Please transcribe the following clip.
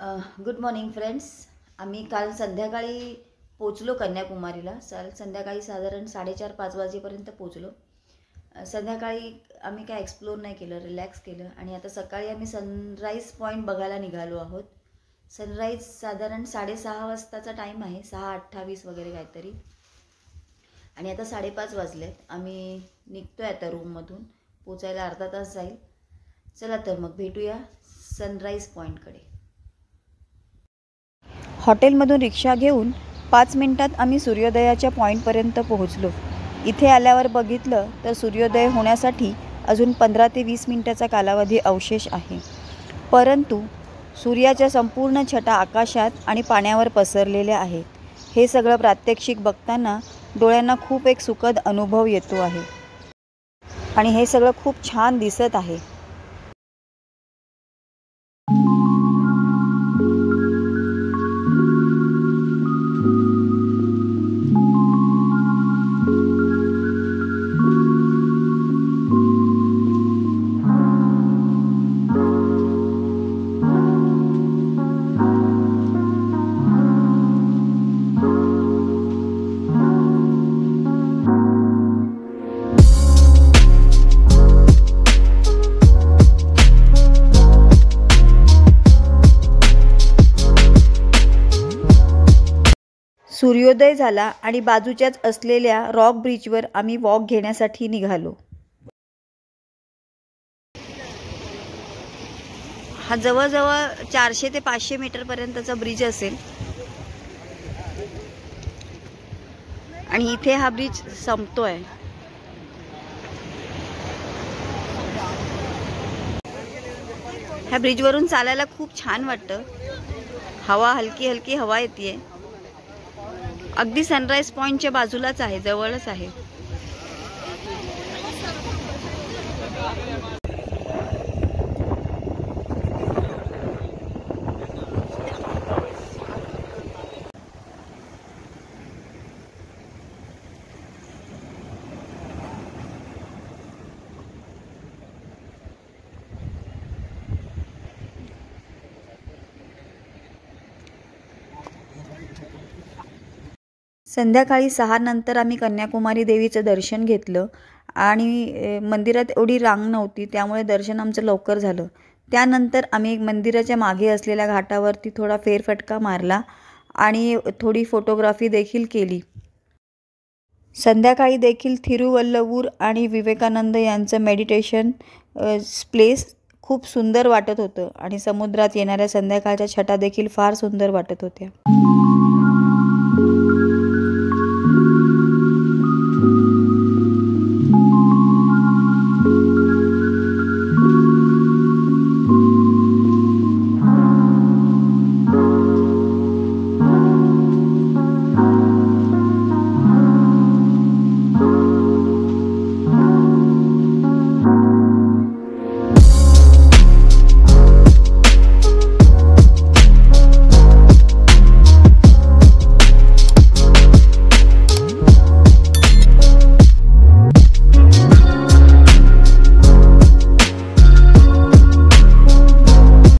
Good morning friends. आम्ही काल संध्याकाळी पोचलो कन्याकुमारीला. संध्याकाळी साधारण 4:30-5 वाजेपर्यंत पोचलो. संध्याकाळी आम्ही काय एक्सप्लोर नाही केलं, रिलॅक्स केलं आणि आता सकाळी आम्ही सनराईज पॉईंट बघायला निघालो आहोत. सनराईज साधारण 6:30 वाजताचा टाईम आहे, 6:28 वगैरे काहीतरी. आणि आता 5:30 वाजलेत. आम्ही निघतो आहे आता रूममधून. पोचायला अर्धा तास जाईल. चला तर मग भेटूया सनराईज पॉईंटकडे. हॉटेलमधून रिक्षा घेऊन 5 मिनिटात आम्ही सूर्योदयाच्या पॉईंटपर्यंत पोहोचलो. इथे आल्यावर बघितलं तर सूर्योदय होण्यासाठी अजून 15 ते 20 मिनिटाचा कालावधी अवशेष आहे. परंतु सूर्याच्या संपूर्ण छटा आकाशात आणि पाण्यावर पसरलेल्या आहेत. हे सगळं प्रात्यक्षिक बघताना डोळ्यांना खूप एक सुखद अनुभव येतो आहे आणि हे सगळं खूप छान दिसत आहे. सूर्योदय झाला आणि बाजूच्याच असलेल्या रॉक ब्रिजवर आम्ही वॉक घेण्यासाठी निघालो. हा जवळजवळ 400 ते 500 मीटरपर्यंतचा ब्रिज असेल आणि इथे हा ब्रिज संपतोय. ह्या ब्रिजवरून चालायला खूप छान वाटतं. हवा हलकी हलकी हवा येते. अगदी सनराईज पॉईंटच्या बाजूलाच आहे, जवळच आहे. संध्याकाळी 6 नंतर आम्ही कन्याकुमारी देवीचं दर्शन घेतलं आणि मंदिरात एवढी रांग नव्हती, त्यामुळे दर्शन आमचं लवकर झालं. त्यानंतर आम्ही मंदिराच्या मागे असलेल्या घाटावरती थोडा फेरफटका मारला आणि थोडी फोटोग्राफी देखील केली. संध्याकाळी देखील थिरुवल्लवूर आणि विवेकानंद यांचं मेडिटेशन प्लेस खूप सुंदर वाटत होतं आणि समुद्रात येणाऱ्या संध्याकाळच्या छटा देखील फार सुंदर वाटत होत्या.